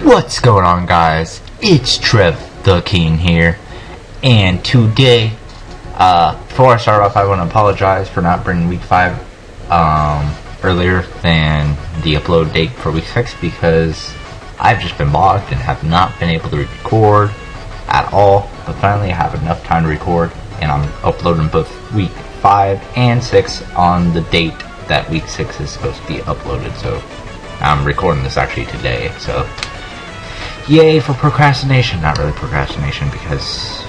What's going on, guys? It's Trev the King here, and today, before I start off, I want to apologize for not bringing week 5 earlier than the upload date for week 6 because I've just been bogged and have not been able to record at all. But finally, I have enough time to record, and I'm uploading both week 5 and 6 on the date that week 6 is supposed to be uploaded. So I'm recording this actually today. So yay for procrastination. Not really procrastination because,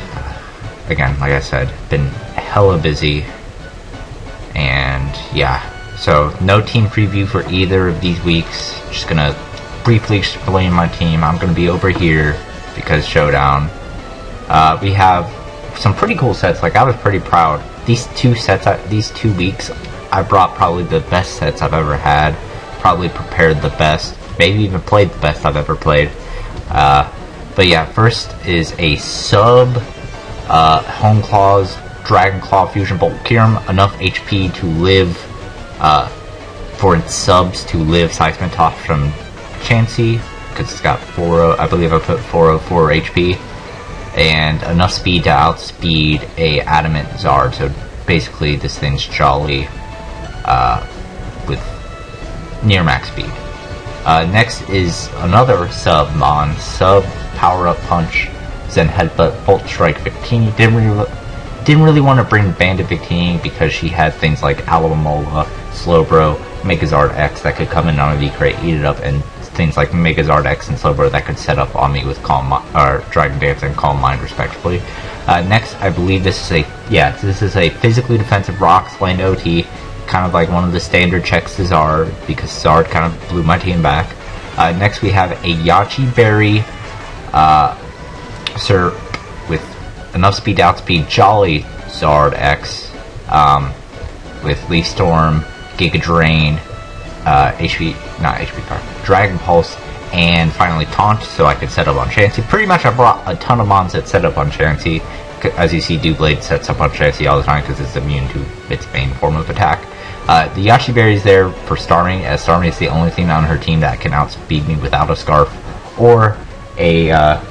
again, like I said, been hella busy. And yeah, so no team preview for either of these weeks. Just gonna briefly explain my team. I'm gonna be over here because Showdown. We have some pretty cool sets. Like, I was pretty proud. These 2 sets, these 2 weeks, I brought probably the best sets I've ever had. Probably prepared the best. Maybe even played the best I've ever played. But yeah, first is a sub Home Claws Dragon Claw Fusion Bolt Kirim, enough HP to live for its subs to live Seismic Toss from Chansey, because it's got 4, I believe I put 404 HP, and enough speed to outspeed a Adamant Zard. So basically this thing's jolly with near max speed. Next is another sub mon, sub Power Up Punch Zen Headbutt Bolt Strike Victini. Didn't really want to bring Bandit Victini because she had things like Alamola, Slowbro, Megazard X that could come in on a V-Crate, eat it up, and things like Megazard X and Slowbro that could set up on me with Dragon Dance and Calm Mind respectively. Next, I believe this is a physically defensive Rocks Land OT. Kind of like one of the standard checks to Zard, because Zard kind of blew my team back. Next we have a Yachi Berry Sir with enough speed to outspeed Jolly Zard X with Leaf Storm, Giga Drain, Dragon Pulse, and finally Taunt, so I could set up on Chansey. Pretty much I brought a ton of mons that set up on Chansey. As you see, Doublade sets up on Chansey all the time because it's immune to its main form of attack. The Yachi Berry's there for Starmie, as Starmie is the only thing on her team that can outspeed me without a Scarf or a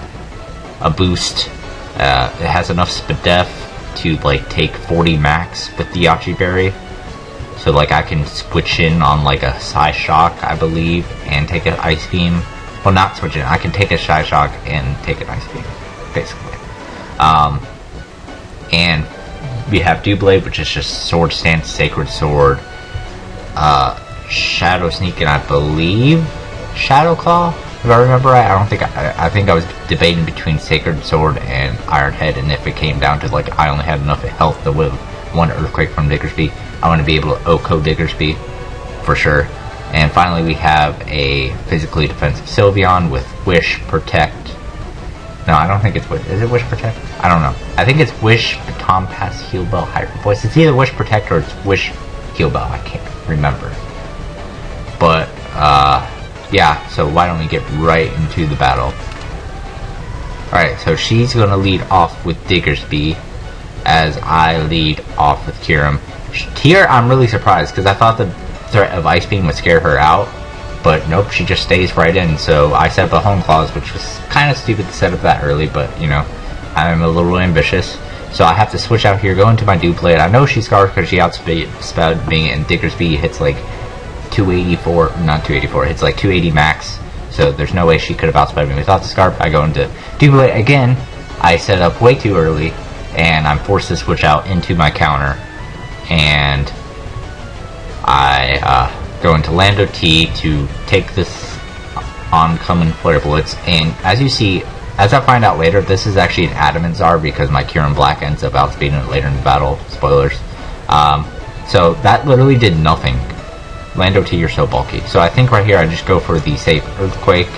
boost. It has enough Spadef to like take 40 max with the Yachi Berry. So like I can switch in on like a Psy Shock, I believe, and take an Ice Beam. Well, not switch in. I can take a Psy Shock and take an Ice Beam, basically. And we have Doublade, which is just Sword Stance, Sacred Sword, Shadow Sneak, and I believe Shadow Claw, if I remember right. I think I was debating between Sacred Sword and Iron Head, and if it came down to like I only had enough health to live 1 Earthquake from Diggersby, I want to be able to OHKO Diggersby for sure. And finally we have a physically defensive Sylveon with Wish, Protect. No, I don't think it's Wish. Is it Wish Protect? I don't know. I think it's Wish, Baton Pass, Heal Bell, Hyper Voice. It's either Wish Protect or it's Wish Heal Bell. I can't remember. But, yeah, so why don't we get right into the battle. Alright, so she's going to lead off with Diggersby, as I lead off with Kirim. Here, I'm really surprised, because I thought the threat of Ice Beam would scare her out. But nope, she just stays right in, so I set up a Home Claws, which was kind of stupid to set up that early, but, you know, I'm a little ambitious. So I have to switch out here, go into my Doublade. I know she's Scarf because she outsped me, and Diggersby hits like 284, not 284, hits like 280 max, so there's no way she could have outsped me without the Scarf. I go into Doublade again. I set up way too early, and I'm forced to switch out into my counter, and I go into Lando T to take this oncoming Flare Blitz, and as you see, as I find out later, this is actually an Adamant Zard because my Kirim Black ends up outspeeding it later in the battle. Spoilers. So that literally did nothing. Lando T, you're so bulky. So I think right here I just go for the safe Earthquake,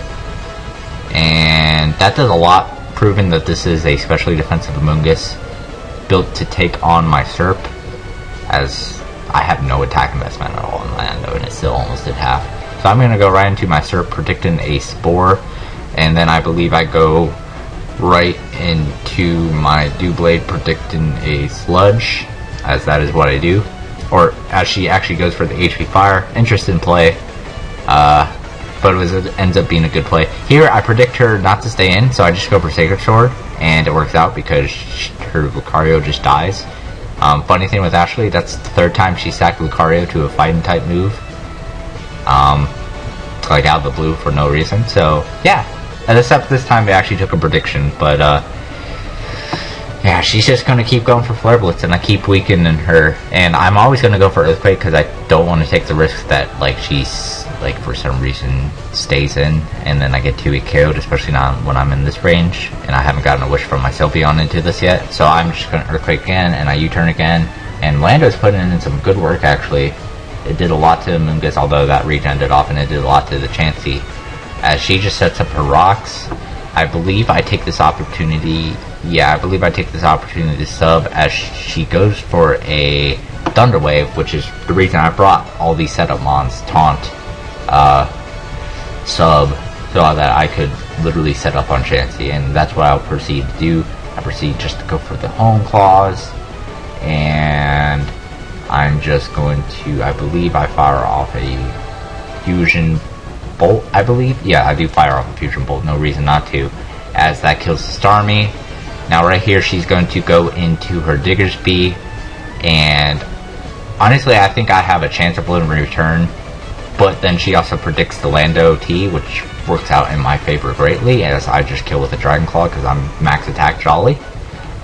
and that does a lot, proving that this is a specially defensive Amoonguss built to take on my Serp, as I have no attack investment at all in Lando, and it still almost did half. So I'm going to go right into my Serp, predicting a Spore, and then I believe I go right into my Doublade, predicting a Sludge, as that is what I do. Or as she actually goes for the HP Fire. Interesting play. but it ends up being a good play. Here, I predict her not to stay in, so I just go for Sacred Sword, and it works out because her Lucario just dies. Funny thing with Ashley, that's the third time she sacked Lucario to a fighting type move. Like out of the blue for no reason. So, yeah. Except this time they actually took a prediction, but, yeah, she's just gonna keep going for Flare Blitz, and I keep weakening her. And I'm always gonna go for Earthquake, because I don't want to take the risk that, like, she's, like, for some reason stays in, and then I get 2-week KO'd, especially not when I'm in this range, and I haven't gotten a wish from my Sylveon into this yet. So I'm just gonna Earthquake again, and I U-turn again, and Lando's putting in some good work, actually. It did a lot to Moongus, although that regened off, and it did a lot to the Chansey. As she just sets up her rocks, I believe I take this opportunity... Yeah, I believe I take this opportunity to sub as she goes for a Thunder Wave, which is the reason I brought all these setup mons, Taunt, sub, so that I could literally set up on Chansey, and that's what I'll proceed to do. I proceed just to go for the Home Claws, and I'm just going to, I believe I fire off a Fusion Bolt, I believe? Yeah, I do fire off a Fusion Bolt, no reason not to, as that kills the Starmie. Now right here, she's going to go into her Diggersby, and honestly, I think I have a chance of blue in return, but then she also predicts the Lando T, which works out in my favor greatly, as I just kill with a Dragon Claw, because I'm max attack Jolly,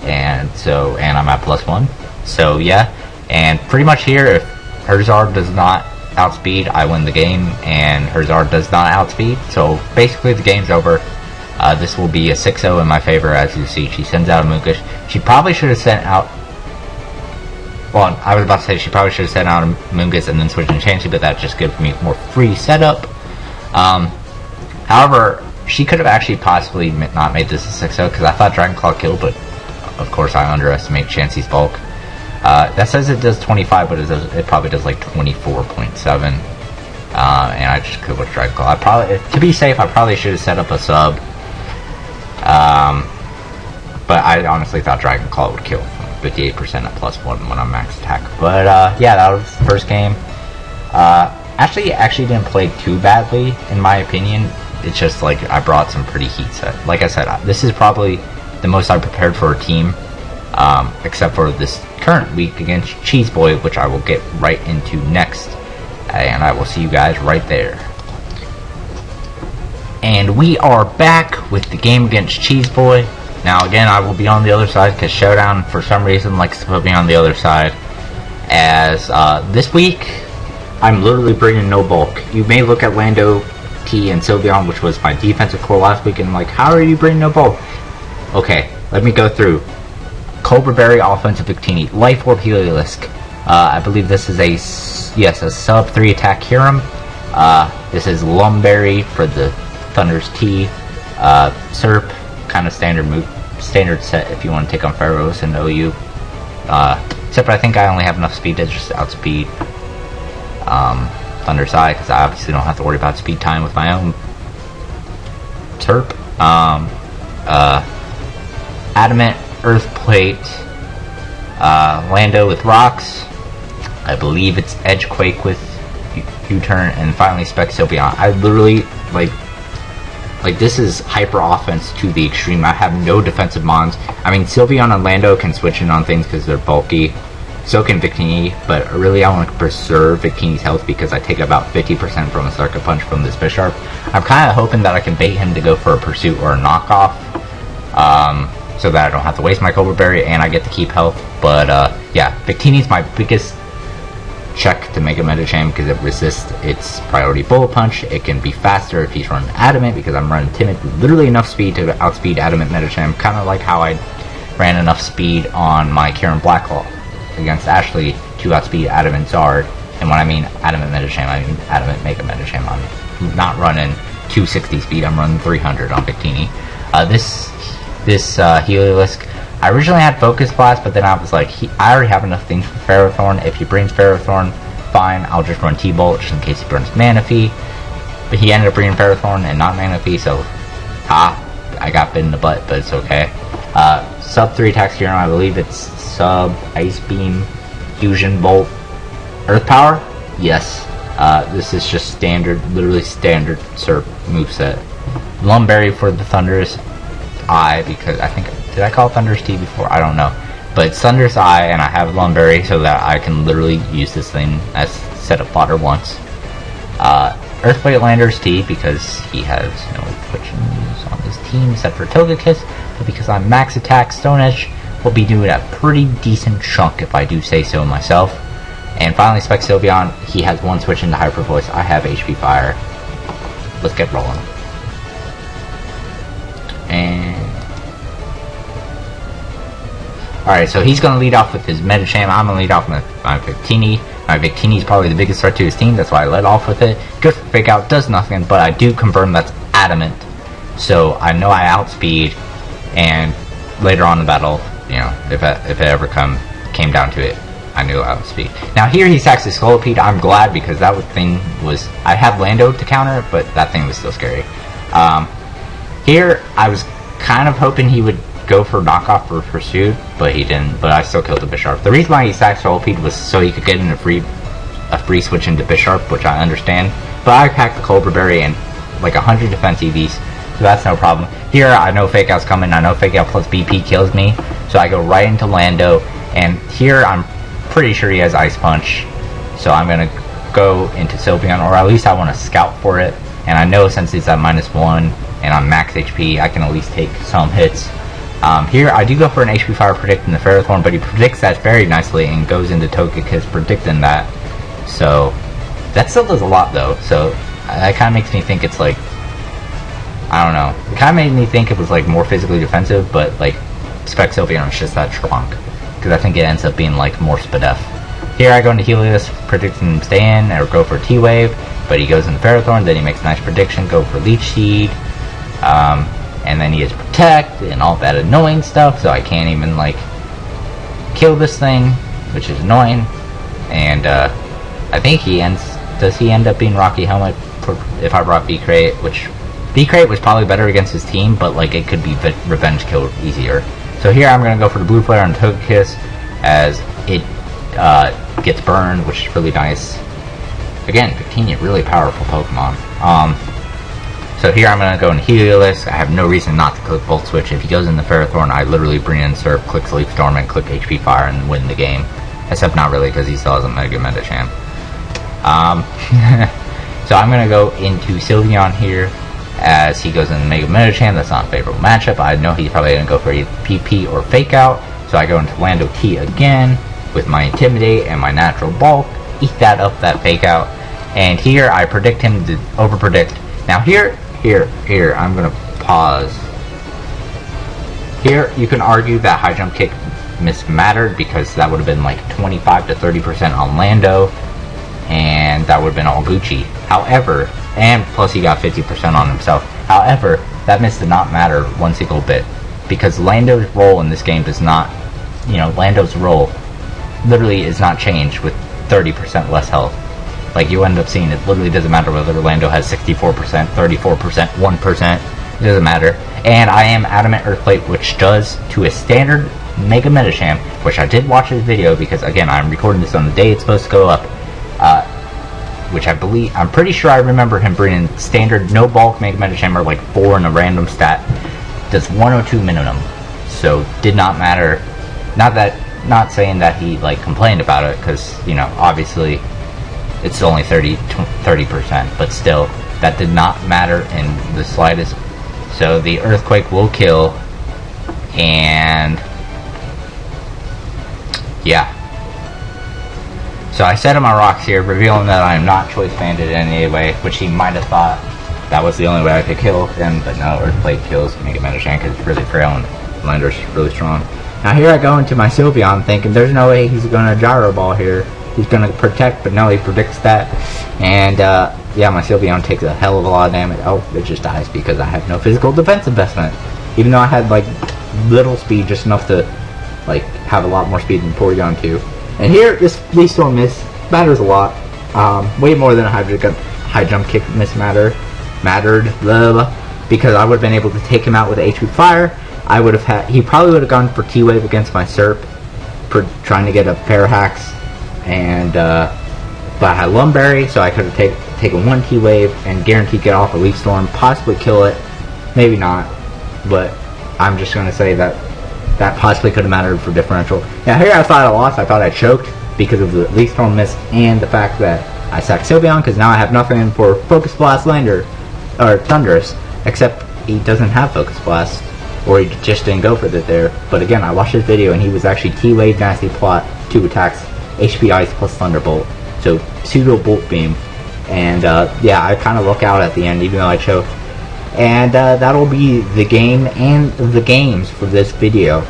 and I'm at +1, so yeah, and pretty much here, if Herzard does not outspeed, I win the game, and Herzard does not outspeed, so basically the game's over. This will be a 6-0 in my favor, as you see. She sends out a Moongus. She probably should have sent out... Well, I was about to say she probably should have sent out a Moongus and then switched to Chansey, but that just gives me more free setup. However, she could have actually possibly not made this a 6-0, because I thought Dragon Claw killed, but of course I underestimate Chansey's bulk. That says it does 25, but it probably does like 24.7. And I just killed with Dragon Claw. To be safe, I probably should have set up a sub. But I honestly thought Dragon Claw would kill 58% at +1 when I'm max attack. But yeah, that was the first game. Actually didn't play too badly in my opinion. It's just like I brought some pretty heat set. Like I said, this is probably the most I prepared for a team, except for this current week against Cheese Boy, which I will get right into next, and I will see you guys right there. And we are back with the game against Cheese Boy. Now again, I will be on the other side because Showdown for some reason likes to put me on the other side. As this week, I'm literally bringing no bulk. You may look at Lando T and Sylveon, which was my defensive core last week, and like, how are you bringing no bulk? Okay, let me go through. Cobra Berry, offensive Victini, Life Orb, Heliolisk. I believe this is a sub 3 attack Hiram. This is Lumberry for the Thunder's T. Serp, kind of standard set if you want to take on Pharaohs and OU. Except I think I only have enough speed to just outspeed Thunder's Eye, because I obviously don't have to worry about speed time with my own Serp. Adamant, Earth Plate, Lando with Rocks. I believe it's Edgequake with U-turn, and finally Spec Sylveon. I literally, like this is hyper offense to the extreme. I have no defensive mons. I mean, Sylveon and Lando can switch in on things because they're bulky. So can Victini, but really I want to preserve Victini's health because I take about 50% from a Sucker Punch from this Bisharp. I'm kind of hoping that I can bait him to go for a Pursuit or a Knockoff, so that I don't have to waste my Cobra Berry and I get to keep health. But yeah, Victini's my biggest check to make a Medicham because it resists its priority Bullet Punch. It can be faster if he's running Adamant because I'm running Timid. Literally enough speed to outspeed Adamant Medicham, kind of like how I ran enough speed on my Kieran Blacklaw against Ashley to outspeed Adamant Zard. And when I mean Adamant Medicham, I mean Adamant Mega Medicham. I'm not running 260 speed, I'm running 300 on Victini. This Heliolisk, I originally had Focus Blast, but then I was like, I already have enough things for Ferrothorn. If he brings Ferrothorn, fine, I'll just run T-Bolt just in case he burns Manaphy. But he ended up bringing Ferrothorn and not Manaphy, so I got bit in the butt, but it's okay. Sub 3 attacks here, I believe it's Sub, Ice Beam, Fusion Bolt, Earth Power? Yes. This is just standard, literally standard SERP moveset. Lumberry for the Thunderous Eye, because I think, did I call Thunderous T before? I don't know. But it's Thunderous Eye, and I have Lumberry so that I can literally use this thing as set of fodder once. Earthquake Lander's T, because he has no Twitchins on his team except for Togekiss, but because I'm max attack, Stone Edge will be doing a pretty decent chunk if I do say so myself. And finally, Spec Sylveon, he has one switch into Hyper Voice. I have HP Fire. Let's get rolling. And alright, so he's going to lead off with his Medicham. I'm going to lead off with my Victini. My Victini is probably the biggest threat to his team. That's why I led off with it. Good for Fake Out, does nothing, but I do confirm that's Adamant. So I know I outspeed, and later on in the battle, you know, if it ever came down to it, I knew I outspeed. Now here he sacks his Scolipede. I'm glad, because that thing was, I had Lando to counter, but that thing was still scary. Here I was kind of hoping he would go for knockoff or pursuit, but he didn't. But I still killed the Bisharp. The reason why he sacked Scolipede was so he could get in a free switch into Bisharp, which I understand. But I packed the Cobra Berry and like 100 defense EVs, so that's no problem. Here I know Fake Out's coming. I know Fake Out plus BP kills me, so I go right into Lando. And here I'm pretty sure he has Ice Punch, so I'm gonna go into Sylveon, or at least I want to scout for it. And I know since it's at -1 and I'm max HP, I can at least take some hits. Here I do go for an HP Fire predicting the Ferrothorn, but he predicts that very nicely and goes into Togekiss predicting that. So that still does a lot though. So that kind of makes me think it's like, I don't know. It kind of made me think it was like more physically defensive, but like Spec Sylveon is just that strong, because I think it ends up being like more Spadef. Here I go into Helios, predicting him stay in or go for T-Wave, but he goes into Ferrothorn. Then he makes a nice prediction, go for Leech Seed. And then he has Protect and all that annoying stuff, so I can't even like kill this thing, which is annoying. And I think does he end up being Rocky Helmet if I brought V-Crate, which V-Crate was probably better against his team, but like it could be Revenge Kill easier. So here I'm going to go for the Blue Flare on Togekiss as it gets burned, which is really nice. Again, Victini, really powerful Pokemon. So here I'm going to go in Heliolisk. I have no reason not to click Volt Switch. If he goes in the Ferrothorn, I literally bring in Surf, click Sleep Storm, and click HP Fire and win the game. Except not really, because he still has a Mega Medicham. So I'm going to go into Sylveon here as he goes in the Mega Medicham. That's not a favorable matchup. I know he's probably going to go for either PP or Fake Out. So I go into Lando T again with my Intimidate and my Natural Bulk. Eat that up, that Fake Out. And here I predict him to over-predict. Now here, I'm going to pause. Here, you can argue that High Jump Kick mismattered, because that would have been like 25 to 30% on Lando, and that would have been all Gucci. However, and plus he got 50% on himself. However, that miss did not matter one single bit, because Lando's role in this game does not, you know, Lando's role literally is not changed with 30% less health. Like, you end up seeing it literally doesn't matter whether Lando has 64%, 34%, 1%, it doesn't matter. And I am Adamant Earthquake, which does to a standard Mega Medicham, which I did watch this video, because again, I'm recording this on the day it's supposed to go up, which I'm pretty sure I remember him bringing standard no bulk Mega Medicham, or like 4 in a random stat, does 102 minimum, so did not matter. Not saying that he like complained about it, because, you know, obviously it's only 30%, but still, that did not matter in the slightest. So the Earthquake will kill, and yeah. So I set him my rocks here, revealing that I am not choice banded in any way, which he might have thought that was the only way I could kill him, but no, Earthquake kills Mega Medicham because it's really frail and Lander's really strong. Now here I go into my Sylveon thinking there's no way he's going to Gyro Ball here. He's going to protect, but no, he predicts that. And yeah, my Sylveon takes a hell of a lot of damage. Oh, it just dies because I have no physical defense investment. Even though I had like little speed, just enough to like have a lot more speed than Porygon 2. And here, this Leaf Storm miss matters a lot. Way more than a high jump kick miss mattered. Blah, blah, because I would have been able to take him out with HP Fire. I would have had. He probably would have gone for T-Wave against my Serp, for trying to get a Parahax, and but I had Lumberry, so I could have taken 1 T-Wave and guaranteed get off a Leaf Storm, possibly kill it, maybe not, but I'm just going to say that possibly could have mattered for differential. Now here I thought I lost, I thought I choked because of the Leaf Storm miss and the fact that I sacked Sylveon, because now I have nothing for Focus Blast Lander, or Thundurus, except he doesn't have Focus Blast, or he just didn't go for it there. But again, I watched his video and he was actually T-Wave Nasty Plot, 2 attacks, HP Ice plus Thunderbolt, so pseudo Bolt Beam, and yeah, I kind of look out at the end even though I choked. And that'll be the game and the games for this video.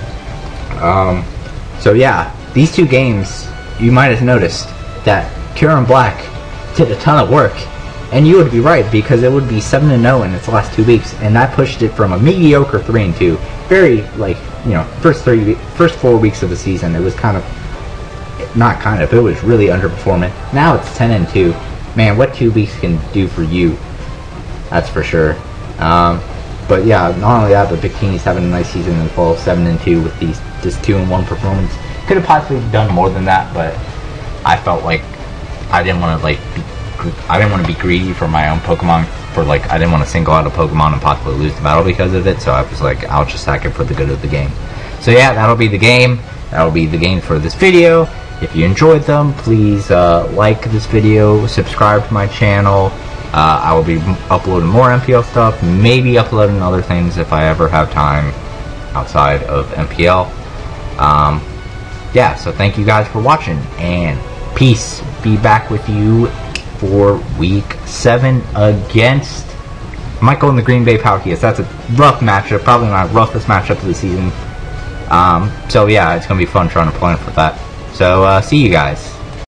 So yeah, these 2 games, you might have noticed that Kieran Black did a ton of work, and you would be right, because it would be 7-0 in its last 2 weeks, and that pushed it from a mediocre 3-2, very, like, you know, first 4 weeks of the season, it was kind of, not kind of, it was really underperforming. Now it's 10-2. Man, what 2 weeks can do for you, that's for sure. But yeah, not only that, but Bikini's having a nice season as well, 7-2 with this 2-1 performance. Could have possibly done more than that, but I felt like I didn't want to be greedy for my own Pokemon. I didn't want to single out a Pokemon and possibly lose the battle because of it. So I was like, I'll just sack it for the good of the game. So yeah, that'll be the game. That'll be the game for this video. If you enjoyed them, please like this video, subscribe to my channel. I will be uploading more NPL stuff, maybe uploading other things if I ever have time outside of NPL. Yeah, so thank you guys for watching, and peace. Be back with you for week 7 against, I might go in the Green Bay Palkias. That's a rough matchup, probably my roughest matchup of the season. So yeah, it's gonna be fun trying to plan for that. So see you guys.